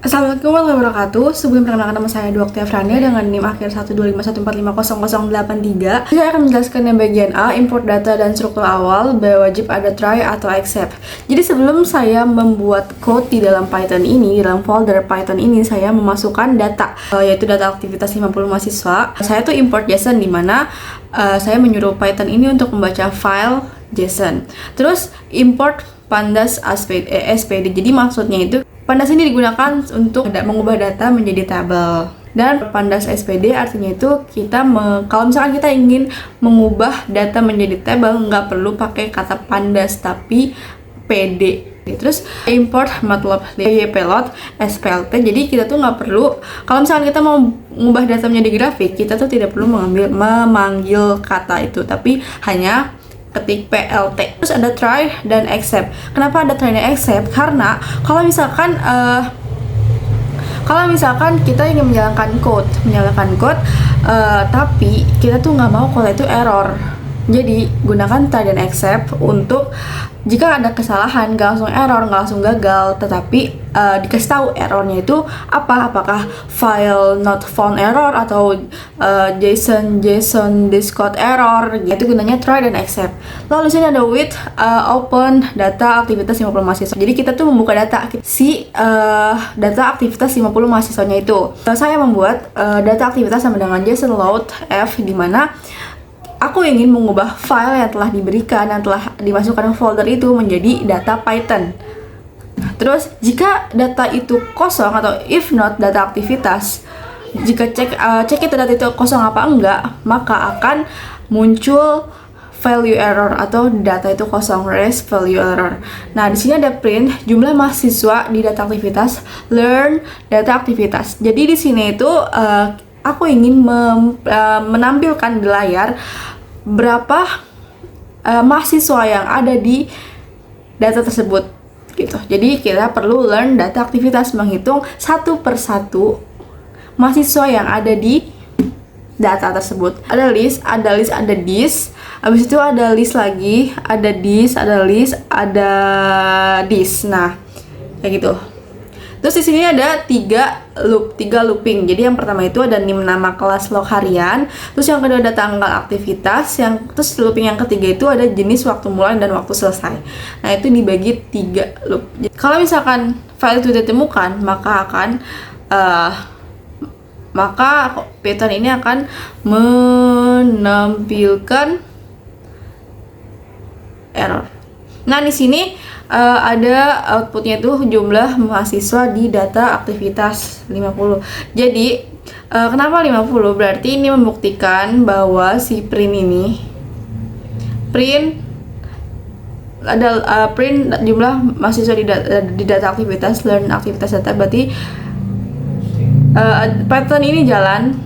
Assalamualaikum warahmatullahi wabarakatuh. Sebelum perkenalkan nama saya Dr. Frania dengan NIM akhir 12514500083. Saya akan menjelaskan yang bagian A, import data dan struktur awal, wajib ada try atau accept. Jadi sebelum saya membuat code di dalam Python ini, di dalam folder Python ini, saya memasukkan data, yaitu data aktivitas 50 mahasiswa. Saya tuh import JSON, di mana saya menyuruh Python ini untuk membaca file JSON. Terus import pandas SPD. Jadi maksudnya itu pandas ini digunakan untuk mengubah data menjadi tabel. Dan pandas SPD artinya itu kalau misalkan kita ingin mengubah data menjadi tabel, nggak perlu pakai kata pandas tapi PD. Terus import matplotlib SPLT. Jadi kita tuh nggak perlu, kalau misalkan kita mau mengubah data menjadi grafik, kita tuh tidak perlu memanggil kata itu, tapi hanya ketik PLT. Terus ada try dan accept. Kenapa ada try dan accept? Karena kalau misalkan kita ingin menyalakan code, tapi kita tuh nggak mau code itu error. Jadi gunakan try dan accept untuk jika ada kesalahan, nggak langsung error, nggak langsung gagal, tetapi dikasih tahu errornya itu apa, apakah file not found error atau JSON discode error. Itu gunanya try dan accept. Lalu sini ada with open data aktivitas 50 mahasiswa. Jadi kita tuh membuka data data aktivitas 50 mahasiswanya itu. Saya membuat data aktivitas sama dengan JSON load F, di mana aku ingin mengubah file yang telah diberikan, yang telah dimasukkan ke folder itu menjadi data Python. Terus jika data itu kosong atau if not data aktivitas, jika cek itu data itu kosong apa enggak, maka akan muncul value error atau data itu kosong, res value error. Nah, di sini ada print jumlah mahasiswa di data aktivitas, learn data aktivitas. Jadi di sini itu aku ingin menampilkan di layar berapa mahasiswa yang ada di data tersebut gitu. Jadi kita perlu learn data aktivitas, menghitung satu persatu mahasiswa yang ada di data tersebut. Ada list, ada this. Habis itu ada list lagi, ada this, ada list, ada this. Nah, kayak gitu. Terus di sini ada tiga looping. Jadi yang pertama itu ada NIM nama kelas log harian, terus yang kedua ada tanggal aktivitas, terus looping yang ketiga itu ada jenis waktu mulai dan waktu selesai. Nah, itu dibagi 3 loop. Kalau misalkan file itu ditemukan, maka Python ini akan menampilkan error. Nah, di sini ada outputnya itu jumlah mahasiswa di data aktivitas 50. Jadi kenapa 50? Berarti ini membuktikan bahwa si print jumlah mahasiswa di data aktivitas, learn aktivitas data. Berarti Python ini jalan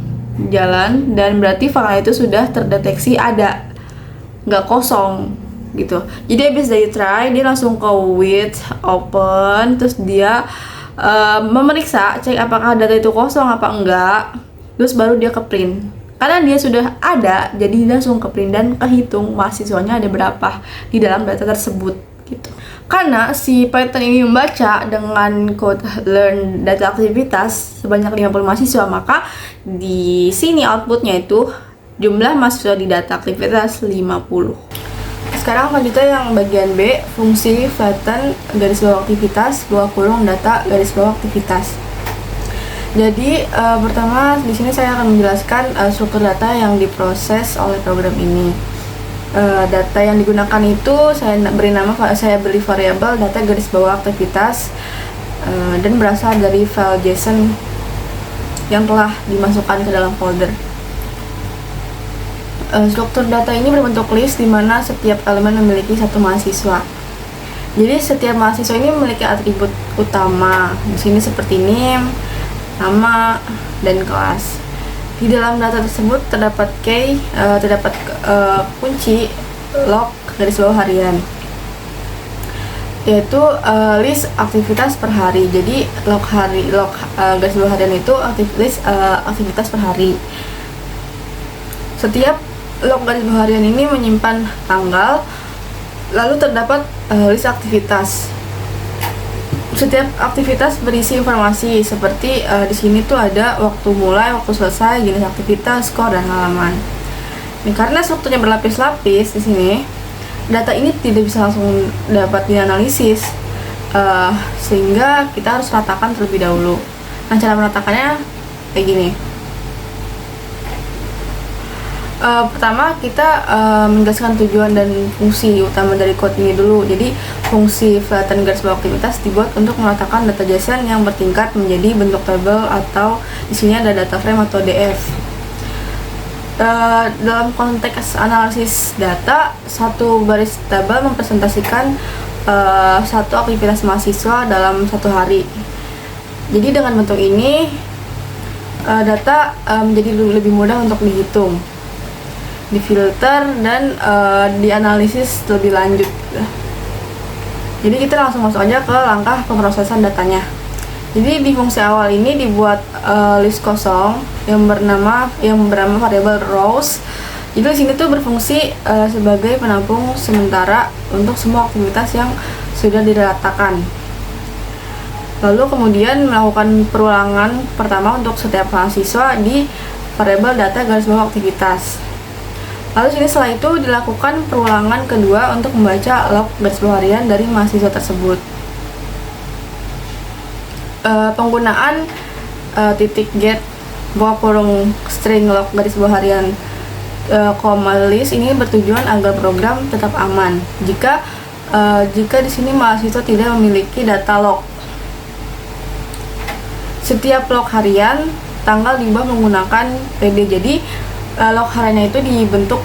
dan berarti file itu sudah terdeteksi ada, nggak kosong gitu. Jadi habis dari try, dia langsung ke with open, terus dia memeriksa, cek apakah data itu kosong apa enggak, terus baru dia ke print. Karena dia sudah ada, jadi dia langsung ke print dan kehitung mahasiswanya ada berapa di dalam data tersebut gitu. Karena si Python ini membaca dengan code learn data aktivitas sebanyak 50 mahasiswa, maka di sini outputnya itu jumlah mahasiswa di data aktivitas 50. Sekarang selanjutnya yang bagian B, fungsi flatten garis bawah aktivitas, bawah kurung data garis bawah aktivitas. Jadi pertama di sini saya akan menjelaskan struktur data yang diproses oleh program ini. Data yang digunakan itu saya beri variabel data garis bawah aktivitas dan berasal dari file JSON yang telah dimasukkan ke dalam folder. Struktur data ini berbentuk list, di mana setiap elemen memiliki satu mahasiswa. Jadi setiap mahasiswa ini memiliki atribut utama. Di sini seperti name, nama, dan kelas. Di dalam data tersebut terdapat kunci log garis bawah harian, yaitu list aktivitas per hari. Jadi log garis bawah harian itu list aktivitas per hari. Setiap log garis bawah harian ini menyimpan tanggal, lalu terdapat list aktivitas. Setiap aktivitas berisi informasi seperti di sini tuh ada waktu mulai, waktu selesai, jenis aktivitas, skor, dan halaman. Nih, karena strukturnya berlapis-lapis di sini, data ini tidak bisa langsung dapat dianalisis, sehingga kita harus ratakan terlebih dahulu. Nah, cara meratakannya kayak gini. Pertama kita menjelaskan tujuan dan fungsi utama dari code ini dulu. Jadi fungsi flatten garis bawah aktivitas dibuat untuk meletakkan data JSON yang bertingkat menjadi bentuk tabel, atau di sini ada data frame atau DF. Dalam konteks analisis data, satu baris tabel mempresentasikan satu aktivitas mahasiswa dalam satu hari. Jadi dengan bentuk ini data menjadi lebih mudah untuk dihitung, difilter, dan dianalisis lebih lanjut. Jadi kita langsung masuk aja ke langkah pemrosesan datanya. Jadi di fungsi awal ini dibuat list kosong yang bernama variabel rows. Jadi di sini tuh berfungsi sebagai penampung sementara untuk semua aktivitas yang sudah diratakan. Lalu kemudian melakukan perulangan pertama untuk setiap mahasiswa di variabel data garis bawah aktivitas. Lalu sini setelah itu dilakukan perulangan kedua untuk membaca log garis bawah harian dari mahasiswa tersebut. Penggunaan titik get bawah kurung string log garis bawah harian list ini bertujuan agar program tetap aman jika di sini mahasiswa tidak memiliki data log. Setiap log harian tanggal diubah menggunakan PD. Jadi log hariannya itu dibentuk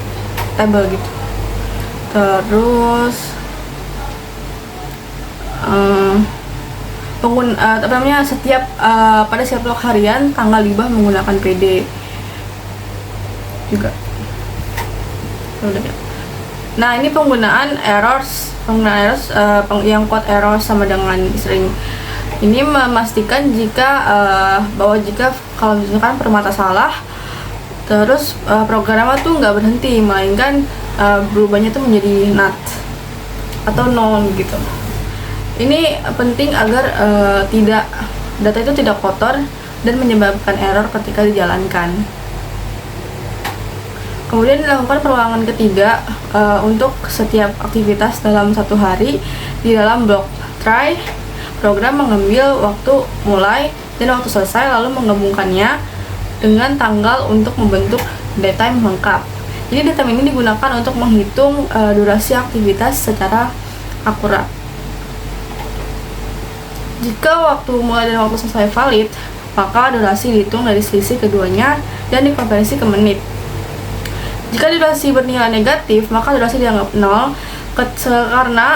tabel gitu. Terus setiap pada setiap log harian tanggal diubah menggunakan PD juga. Nah, ini penggunaan errors yang code error sama dengan string. Ini memastikan bahwa jika kalau misalkan permata salah, terus programnya tuh nggak berhenti, melainkan berubahnya tuh menjadi not atau nol gitu. Ini penting agar data itu tidak kotor dan menyebabkan error ketika dijalankan. Kemudian dilakukan perulangan ketiga untuk setiap aktivitas dalam satu hari. Di dalam blok try, program mengambil waktu mulai dan waktu selesai, lalu menggabungkannya dengan tanggal untuk membentuk datetime lengkap. Jadi datetime ini digunakan untuk menghitung durasi aktivitas secara akurat. Jika waktu mulai dan waktu selesai valid, maka durasi dihitung dari selisih keduanya dan dikonversi ke menit. Jika durasi bernilai negatif, maka durasi dianggap nol, karena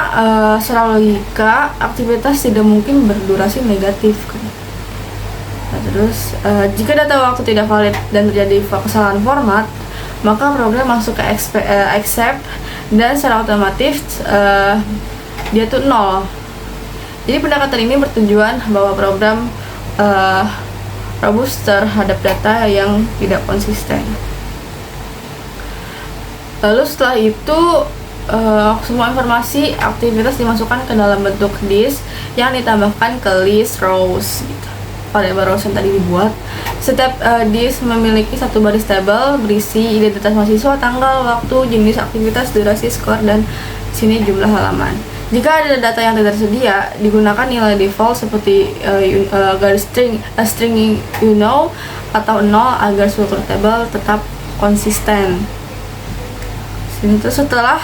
secara logika aktivitas tidak mungkin berdurasi negatif. Nah, terus jika data waktu tidak valid dan terjadi kesalahan format, maka program masuk ke accept dan secara otomatis dia tuh nol. Jadi pendekatan ini bertujuan bahwa program robust terhadap data yang tidak konsisten. Lalu setelah itu semua informasi aktivitas dimasukkan ke dalam bentuk disk yang ditambahkan ke list rows gitu. Variabel rows yang tadi dibuat. Setiap disk memiliki satu baris tabel berisi identitas mahasiswa, tanggal, waktu, jenis aktivitas, durasi, skor, dan sini jumlah halaman. Jika ada data yang tidak tersedia, digunakan nilai default seperti garis string atau 0 agar struktur tabel tetap konsisten. Setelah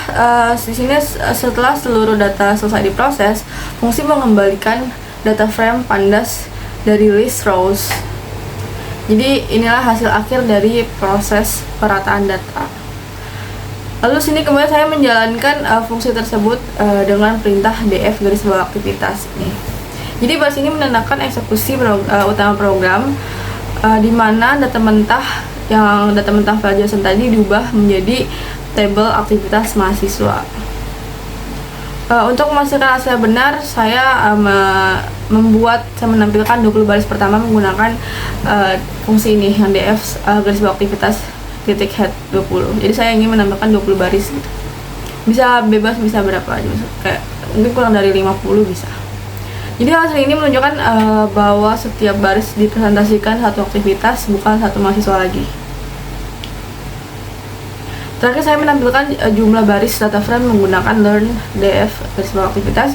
seluruh data selesai diproses, fungsi mengembalikan data frame pandas dari list rows. Jadi inilah hasil akhir dari proses perataan data. Lalu sini kemudian saya menjalankan fungsi tersebut dengan perintah df garis bawah aktivitas ini. Jadi baris ini menandakan eksekusi utama program, di mana data mentah file JSON tadi diubah menjadi tabel aktivitas mahasiswa. Untuk memastikan hasilnya benar, saya menampilkan 20 baris pertama menggunakan fungsi ini yang df garis bawah aktivitas titik head 20. Jadi saya ingin menambahkan 20 baris gitu. Bisa bebas, bisa berapa aja, kayak mungkin kurang dari 50 bisa. Jadi hasil ini menunjukkan bahwa setiap baris dipresentasikan satu aktivitas, bukan satu mahasiswa lagi. Terakhir saya menampilkan jumlah baris data frame menggunakan learn df garis bawah aktivitas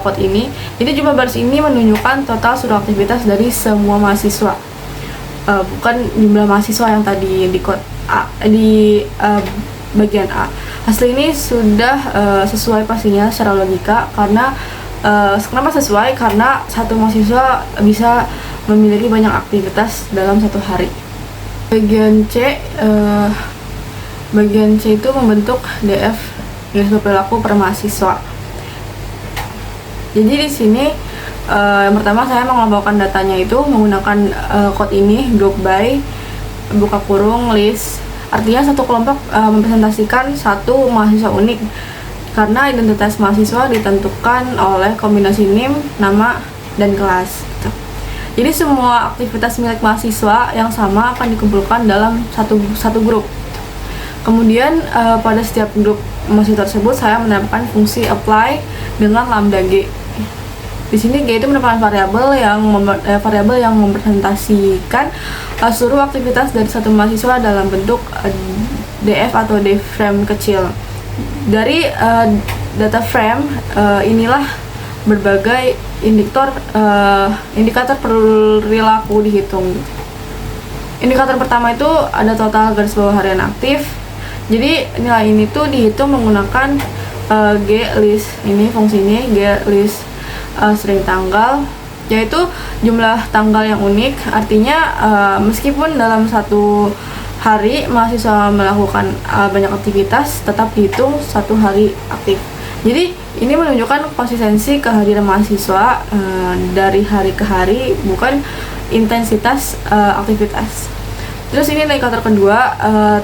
code ini. Jadi jumlah baris ini menunjukkan total seluruh aktivitas dari semua mahasiswa, bukan jumlah mahasiswa yang tadi di code A, di bagian A. Hasil ini sudah sesuai pastinya secara logika, karena kenapa sesuai? Karena satu mahasiswa bisa memiliki banyak aktivitas dalam satu hari. Bagian C itu membentuk DF garis bawah perilaku per mahasiswa. Jadi di sini yang pertama saya mengelompokkan datanya itu menggunakan code ini, group by buka kurung list. Artinya satu kelompok mempresentasikan satu mahasiswa unik, karena identitas mahasiswa ditentukan oleh kombinasi NIM, nama, dan kelas. Jadi semua aktivitas milik mahasiswa yang sama akan dikumpulkan dalam satu grup. Kemudian pada setiap grup mahasiswa tersebut saya menerapkan fungsi apply dengan lambda g. Di sini g itu merupakan variabel yang mempresentasikan seluruh aktivitas dari satu mahasiswa dalam bentuk df atau df frame kecil. Dari data frame inilah berbagai indikator perilaku dihitung. Indikator pertama itu ada total garis bawah harian aktif. Jadi nilai ini tuh dihitung menggunakan glist, ini fungsinya glist string tanggal, yaitu jumlah tanggal yang unik. Artinya meskipun dalam satu hari mahasiswa melakukan banyak aktivitas, tetap dihitung satu hari aktif. Jadi ini menunjukkan konsistensi kehadiran mahasiswa dari hari ke hari, bukan intensitas aktivitas. Terus ini indikator kedua,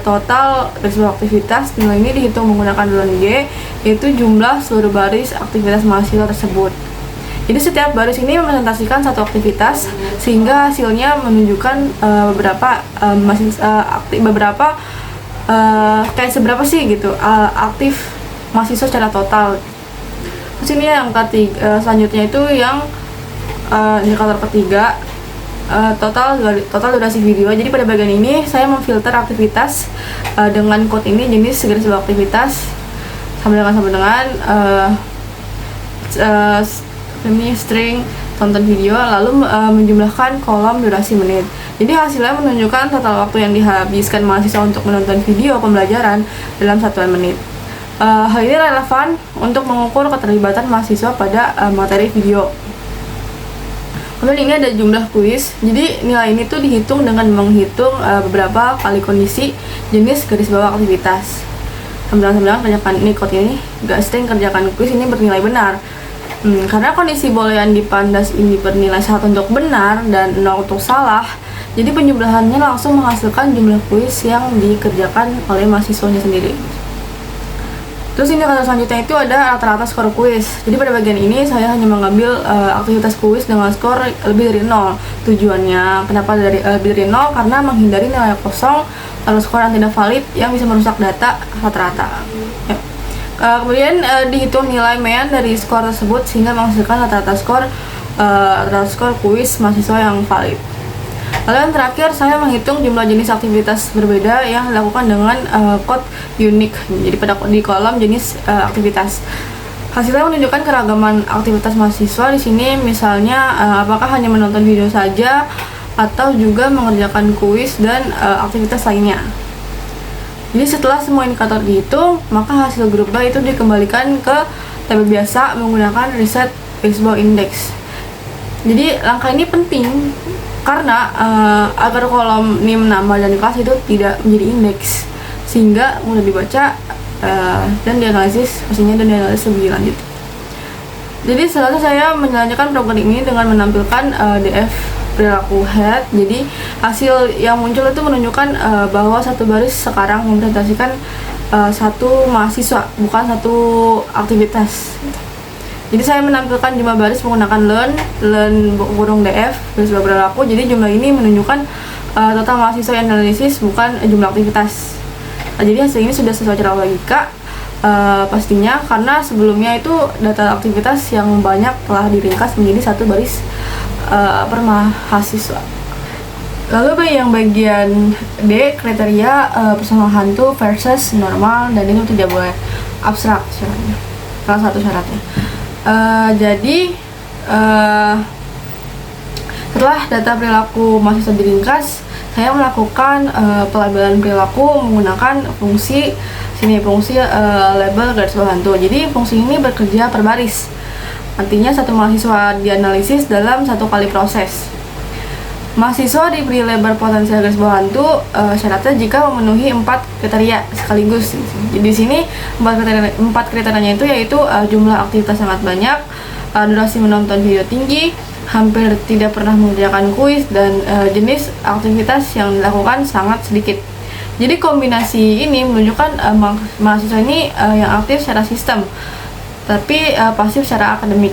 total garis bawah aktivitas. Nilai ini dihitung menggunakan learn G, yaitu jumlah seluruh baris aktivitas mahasiswa tersebut. Jadi setiap baris ini merepresentasikan satu aktivitas, sehingga hasilnya menunjukkan kayak seberapa sih gitu aktif mahasiswa secara total. Terus ini yang ketiga, selanjutnya itu yang indikator ketiga, total durasi video. Jadi pada bagian ini saya memfilter aktivitas dengan code ini, jenis garis bawah aktivitas sama dengan ini string tonton video, lalu menjumlahkan kolom durasi menit. Jadi hasilnya menunjukkan total waktu yang dihabiskan mahasiswa untuk menonton video pembelajaran dalam satuan menit. Hal ini relevan untuk mengukur keterlibatan mahasiswa pada materi video. Kemudian ini ada jumlah kuis. Jadi nilai ini tuh dihitung dengan menghitung beberapa kali kondisi jenis garis bawah aktivitas. Sambil-sambil kerjakan ini code ini, string kerjakan kuis ini bernilai benar. Karena kondisi boolean di pandas ini bernilai 1 untuk benar dan 0 untuk salah, jadi penjumlahannya langsung menghasilkan jumlah kuis yang dikerjakan oleh mahasiswanya sendiri. Terus indikator selanjutnya itu ada rata-rata skor kuis. Jadi pada bagian ini saya hanya mengambil aktivitas kuis dengan skor lebih dari 0. Tujuannya kenapa lebih dari 0? Karena menghindari nilai kosong atau skor yang tidak valid yang bisa merusak data rata-rata. Kemudian dihitung nilai mean dari skor tersebut sehingga menghasilkan rata-rata skor kuis mahasiswa yang valid. Lalu yang terakhir, saya menghitung jumlah jenis aktivitas berbeda yang dilakukan dengan code unik. Jadi di kolom jenis aktivitas, hasilnya menunjukkan keragaman aktivitas mahasiswa di sini. Misalnya apakah hanya menonton video saja atau juga mengerjakan kuis dan aktivitas lainnya. Jadi setelah semua indikator dihitung, maka hasil grup by itu dikembalikan ke tabel biasa menggunakan reset baseball index. Jadi langkah ini penting karena agar kolom NIM, nama, dan kelas itu tidak menjadi indeks, sehingga mudah dibaca dan dianalisis lebih lanjut. Jadi setelah saya menjalankan program ini dengan menampilkan DF perilaku head, jadi hasil yang muncul itu menunjukkan bahwa satu baris sekarang mempresentasikan satu mahasiswa, bukan satu aktivitas. Jadi saya menampilkan jumlah baris menggunakan learn burung df garis bawah perilaku. Jadi jumlah ini menunjukkan total mahasiswa yang analisis, bukan jumlah aktivitas. Jadi hasil ini sudah sesuai cara logika. pastinya karena sebelumnya itu data aktivitas yang banyak telah diringkas menjadi satu baris per mahasiswa. Lalu yang bagian D, kriteria personal hantu versus normal, dan itu tidak boleh abstrak syaratnya, salah satu syaratnya. Jadi setelah data perilaku mahasiswa diringkas, saya melakukan pelabelan perilaku menggunakan fungsi label garis bawah hantu. Jadi fungsi ini bekerja per baris. Artinya satu mahasiswa dianalisis dalam satu kali proses. Mahasiswa diberi label potensial garis bawah hantu syaratnya jika memenuhi 4 kriteria sekaligus. Jadi di sini 4 kriterianya itu yaitu jumlah aktivitas sangat banyak, durasi menonton video tinggi, hampir tidak pernah mengerjakan kuis, dan jenis aktivitas yang dilakukan sangat sedikit. Jadi kombinasi ini menunjukkan mahasiswa ini yang aktif secara sistem, tapi pasif secara akademik.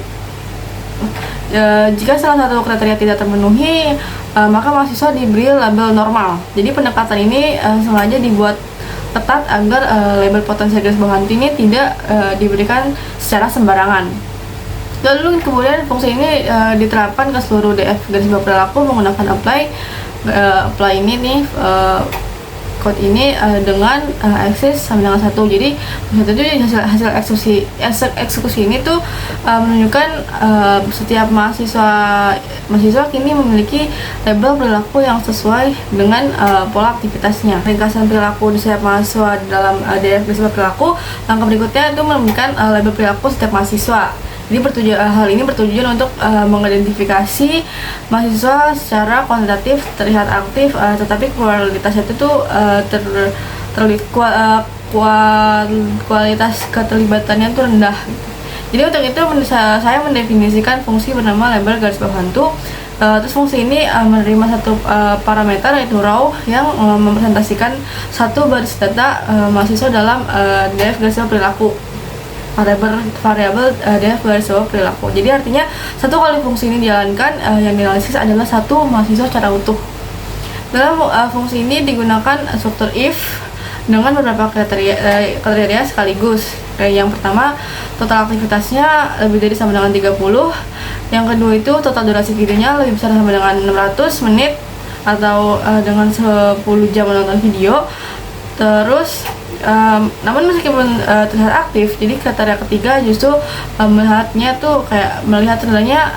Jika salah satu kriteria tidak terpenuhi, maka mahasiswa diberi label normal. Jadi pendekatan ini sengaja dibuat ketat agar label potensial garis bawah hantu ini tidak diberikan secara sembarangan. Lalu kemudian fungsi ini diterapkan ke seluruh DF garis bawah perilaku menggunakan apply ini nih code ini dengan akses sama dengan 1. Jadi hasil eksekusi ini tuh menunjukkan setiap mahasiswa kini memiliki label perilaku yang sesuai dengan pola aktivitasnya. Ringkasan perilaku di setiap mahasiswa dalam DF garis bawah perilaku. Langkah berikutnya itu menemukan label perilaku setiap mahasiswa. Jadi hal ini bertujuan untuk mengidentifikasi mahasiswa secara kuantitatif terlihat aktif, tetapi kualitasnya itu tuh kualitas keterlibatannya itu rendah. Jadi untuk itu saya mendefinisikan fungsi bernama label garis bawah hantu. Terus fungsi ini menerima satu parameter yaitu raw yang merepresentasikan satu baris data mahasiswa dalam DF garis bawah perilaku. Variabel DF garis bawah perilaku. Jadi artinya satu kali fungsi ini dijalankan, yang dianalisis adalah satu mahasiswa secara utuh. Dalam fungsi ini digunakan struktur if dengan beberapa kriteria sekaligus. Yang pertama, total aktivitasnya lebih dari sama dengan 30. Yang kedua itu total durasi videonya lebih besar sama dengan 600 menit atau dengan 10 jam menonton video. Terus namun meskipun terlihat aktif, jadi kriteria ketiga justru melihatnya tuh kayak melihat rendahnya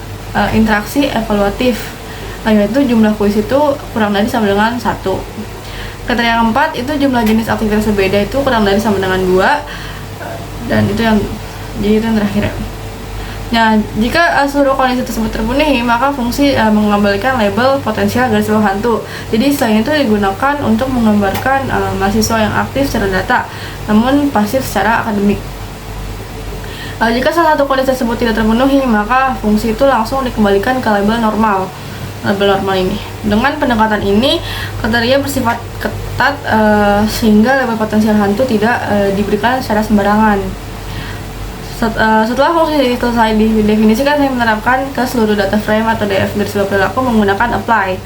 interaksi evaluatif, yaitu jumlah kuis itu kurang dari sama dengan 1. Kriteria yang keempat itu jumlah jenis aktivitas berbeda itu kurang dari sama dengan 2, dan itu yang terakhir. Nah, jika seluruh kondisi tersebut terpenuhi, maka fungsi mengembalikan label potensial garis bawah hantu. Jadi selain itu digunakan untuk menggambarkan mahasiswa yang aktif secara data, namun pasif secara akademik. Jika salah satu kondisi tersebut tidak terpenuhi, maka fungsi itu langsung dikembalikan ke label normal. Label normal ini. Dengan pendekatan ini, kriteria bersifat ketat sehingga label potensial hantu tidak diberikan secara sembarangan. Setelah fungsi selesai didefinisikan, saya menerapkan ke seluruh data frame atau DF garis bawah perilaku menggunakan apply.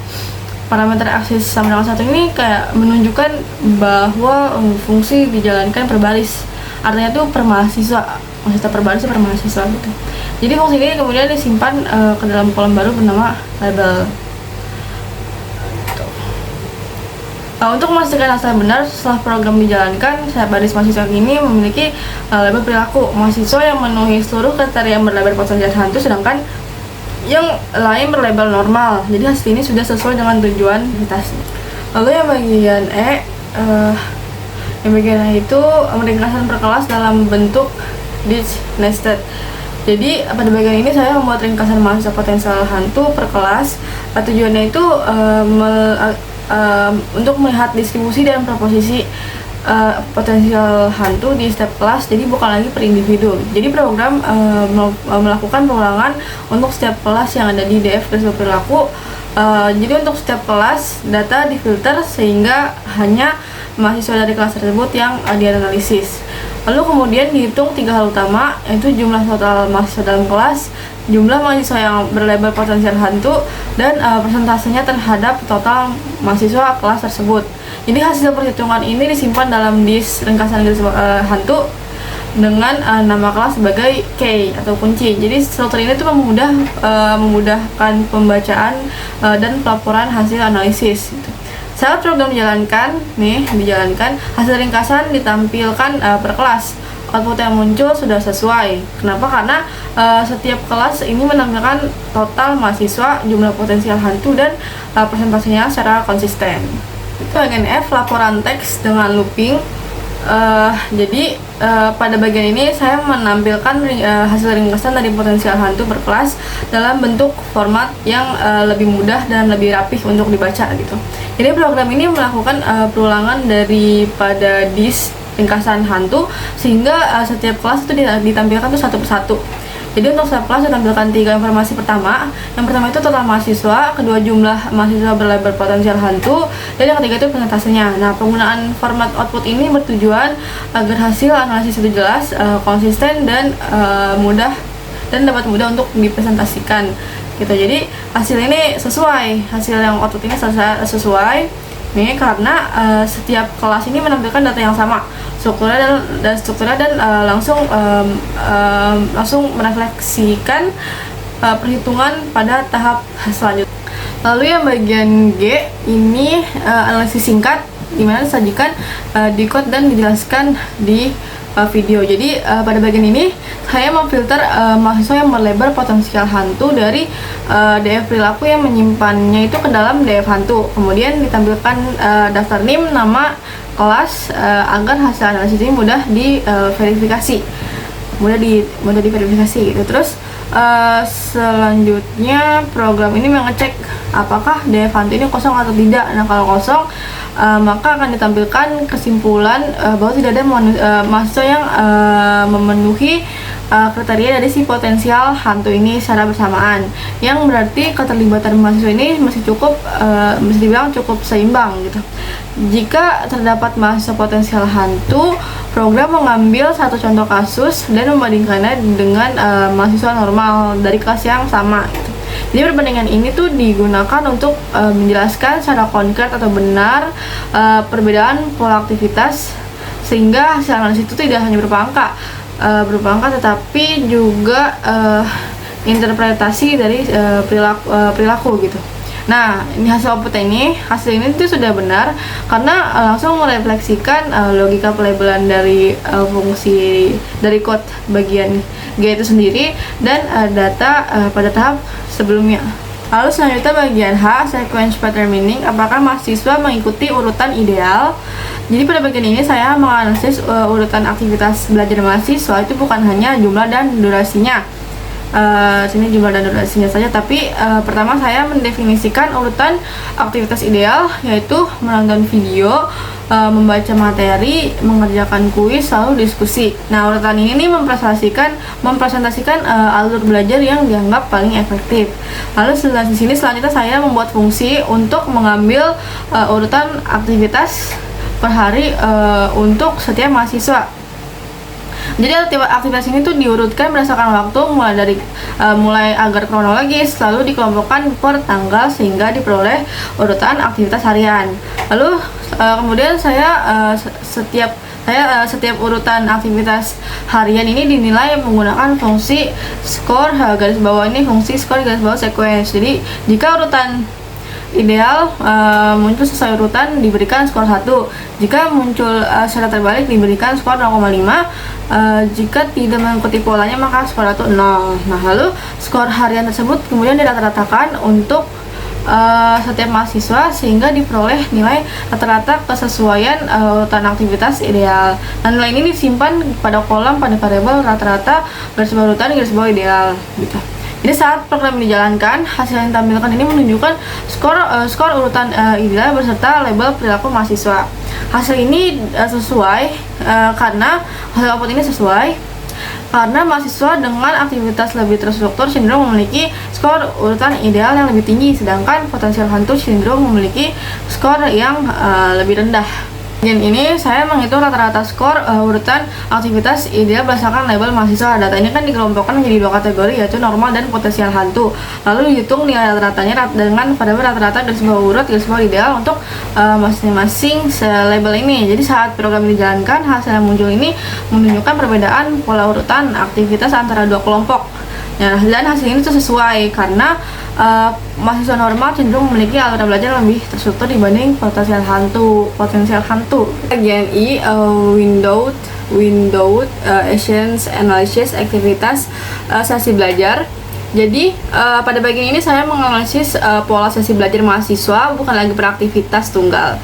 Parameter akses sama dengan 1 ini kayak menunjukkan bahwa fungsi dijalankan per baris. Artinya itu per mahasiswa per baris per mahasiswa gitu. Jadi fungsi ini kemudian disimpan ke dalam kolom baru bernama label. Untuk memastikan hasil benar setelah program dijalankan, baris mahasiswa ini memiliki label perilaku mahasiswa yang memenuhi seluruh kriteria yang berlabel potensial hantu, sedangkan yang lain berlabel normal. Jadi hasil ini sudah sesuai dengan tujuan kita. Lalu yang bagian itu ringkasan per kelas dalam bentuk nested. Jadi pada bagian ini saya membuat ringkasan mahasiswa potensial hantu per kelas. Tujuannya itu untuk melihat distribusi dan proposisi potensial hantu di setiap kelas, jadi bukan lagi per individu. Jadi program melakukan pengulangan untuk setiap kelas yang ada di DF garis bawah perilaku. Jadi untuk setiap kelas data difilter sehingga hanya mahasiswa dari kelas tersebut yang dianalisis. Lalu kemudian dihitung 3 hal utama, yaitu jumlah total mahasiswa dalam kelas, jumlah mahasiswa yang berlabel potensial hantu, dan persentasenya terhadap total mahasiswa kelas tersebut. Jadi hasil perhitungan ini disimpan dalam disk ringkasan garis hantu dengan nama kelas sebagai key atau kunci. Jadi struktur ini tuh memudahkan pembacaan dan pelaporan hasil analisis gitu. Saat program dijalankan, hasil ringkasan ditampilkan per kelas. Output yang muncul sudah sesuai. Kenapa? Karena setiap kelas ini menampilkan total mahasiswa, jumlah potensial hantu, dan presentasinya secara konsisten. Itu bagian F, laporan teks dengan looping. Jadi pada bagian ini saya menampilkan hasil ringkasan dari potensial hantu berkelas dalam bentuk format yang lebih mudah dan lebih rapih untuk dibaca gitu. Jadi program ini melakukan perulangan daripada ringkasan hantu sehingga setiap kelas itu ditampilkan tuh satu persatu. Jadi untuk setiap kelas ditampilkan 3 informasi pertama. Yang pertama itu total mahasiswa, kedua jumlah mahasiswa berlabel potensial hantu, dan yang ketiga itu presentasinya. Nah, penggunaan format output ini bertujuan agar hasil analisis itu jelas, konsisten, dan dapat mudah untuk dipresentasikan gitu. Jadi hasil ini sesuai, hasil yang output ini sesuai nih karena setiap kelas ini menampilkan data yang sama, strukturnya dan langsung merefleksikan perhitungan pada tahap selanjutnya. Lalu yang bagian G ini analisis singkat, dimana disajikan decode dan dijelaskan di video. Jadi pada bagian ini saya memfilter mahasiswa yang berlabel potensial hantu dari DF perilaku yang menyimpannya itu ke dalam DF hantu. Kemudian ditampilkan daftar NIM, nama, kelas agar hasil analisis ini mudah diverifikasi, mudah diverifikasi gitu. Terus selanjutnya program ini mengecek apakah DF hantu ini kosong atau tidak. Nah, kalau kosong maka akan ditampilkan kesimpulan bahwa tidak ada mahasiswa yang memenuhi kriteria dari si potensial hantu ini secara bersamaan, yang berarti keterlibatan mahasiswa ini masih dibilang cukup seimbang gitu. Jika terdapat mahasiswa potensial hantu, program mengambil satu contoh kasus dan membandingkannya dengan mahasiswa normal dari kelas yang sama gitu. Jadi perbandingan ini tuh digunakan untuk menjelaskan secara konkret atau benar perbedaan pola aktivitas, sehingga hasil analisis itu tidak hanya berupa angka tetapi juga interpretasi dari perilaku gitu. Nah, ini hasil ini itu sudah benar karena langsung merefleksikan logika pelabelan dari fungsi dari code bagian G itu sendiri dan data pada tahap sebelumnya. Lalu selanjutnya bagian H, sequence pattern meaning, apakah mahasiswa mengikuti urutan ideal. Jadi pada bagian ini saya menganalisis urutan aktivitas belajar mahasiswa itu bukan hanya jumlah dan durasinya. Sini jumlah dan durasinya saja, tapi pertama saya mendefinisikan urutan aktivitas ideal, yaitu menonton video, membaca materi, mengerjakan kuis, lalu diskusi. Nah, urutan ini mempresentasikan alur belajar yang dianggap paling efektif. Lalu selanjutnya saya membuat fungsi untuk mengambil urutan aktivitas per hari untuk setiap mahasiswa. Jadi aktivitas ini tuh diurutkan berdasarkan waktu mulai agar kronologis, lalu dikelompokkan per tanggal sehingga diperoleh urutan aktivitas harian. Lalu kemudian setiap urutan aktivitas harian ini dinilai menggunakan fungsi skor garis bawah ini, fungsi skor garis bawah sequence. Jadi jika urutan ideal muncul sesuai urutan diberikan skor 1, jika muncul secara terbalik diberikan skor 0,5, jika tidak mengikuti polanya maka skor 1 0. Nah, lalu skor harian tersebut kemudian dirata-ratakan untuk setiap mahasiswa sehingga diperoleh nilai rata-rata kesesuaian urutan aktivitas ideal. Nah, nilai ini disimpan pada kolom pada variabel rata-rata garis bawah urutan garis bawah ideal gitu. Jadi saat program dijalankan, hasil yang ditampilkan ini menunjukkan skor urutan ideal beserta label perilaku mahasiswa. Hasil ini sesuai karena hasil output ini sesuai karena mahasiswa dengan aktivitas lebih terstruktur cenderung memiliki skor urutan ideal yang lebih tinggi, sedangkan potensial hantu cenderung memiliki skor yang lebih rendah. Bagian ini saya menghitung rata-rata skor urutan aktivitas ideal berdasarkan label mahasiswa. Data ini kan dikelompokkan menjadi 2 kategori, yaitu normal dan potensial hantu. Lalu dihitung nilai rata-ratanya dengan pada rata-rata garis bawah urut garis bawah ideal untuk masing-masing label ini. Jadi saat program dijalankan, hasil yang muncul ini menunjukkan perbedaan pola urutan aktivitas antara 2 kelompok. Ya, dan hasil ini tuh sesuai karena mahasiswa normal cenderung memiliki alur belajar yang lebih terstruktur dibanding potensial hantu. Bagian I, window actions analysis aktivitas sesi belajar. Jadi pada bagian ini saya menganalisis pola sesi belajar mahasiswa, bukan lagi beraktivitas tunggal.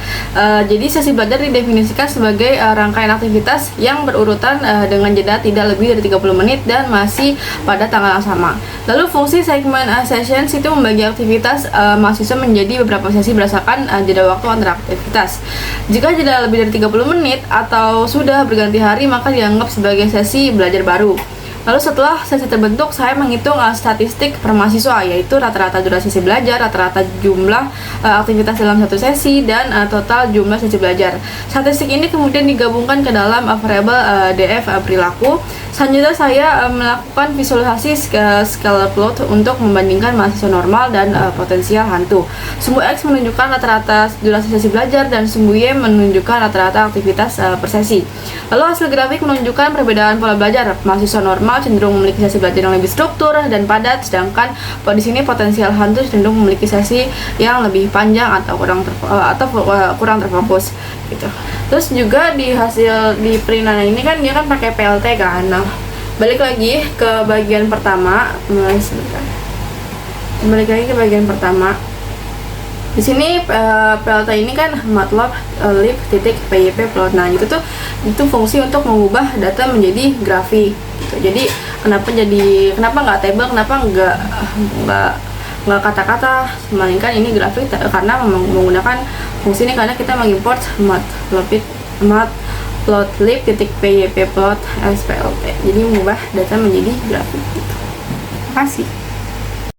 Jadi sesi belajar didefinisikan sebagai rangkaian aktivitas yang berurutan dengan jeda tidak lebih dari 30 menit dan masih pada tanggal yang sama. Lalu fungsi segmen sessions itu membagi aktivitas mahasiswa menjadi beberapa sesi berdasarkan jeda waktu antara aktivitas. Jika jeda lebih dari 30 menit atau sudah berganti hari, maka dianggap sebagai sesi belajar baru. Lalu setelah sesi terbentuk, saya menghitung statistik per mahasiswa, yaitu rata-rata durasi sesi belajar, rata-rata jumlah aktivitas dalam satu sesi, dan total jumlah sesi belajar. Statistik ini kemudian digabungkan ke dalam variabel DF perilaku. Selanjutnya saya melakukan visualisasi scalar plot untuk membandingkan mahasiswa normal dan potensial hantu. Sumbu X menunjukkan rata-rata durasi sesi belajar dan sumbu Y menunjukkan rata-rata aktivitas per sesi. Lalu hasil grafik menunjukkan perbedaan pola belajar. Mahasiswa normal cenderung memiliki sesi belajar yang lebih struktur dan padat, sedangkan di sini potensial hantu cenderung memiliki sesi yang lebih panjang atau kurang terfokus gitu. Terus juga di hasil di perintahan ini kan dia kan pakai PLT kan. Nah, balik lagi ke bagian pertama. Balik lagi ke bagian pertama. Di sini PLT ini kan MATLAB lib.pyp plot. Nah, itu fungsi untuk mengubah data menjadi grafik gitu. Jadi kenapa nggak table, kenapa nggak kata-kata, melainkan ini grafik karena menggunakan fungsi ini karena kita mengimport matplotlib.pyp plot as PLT. Jadi mengubah data menjadi grafik gitu. Terima kasih.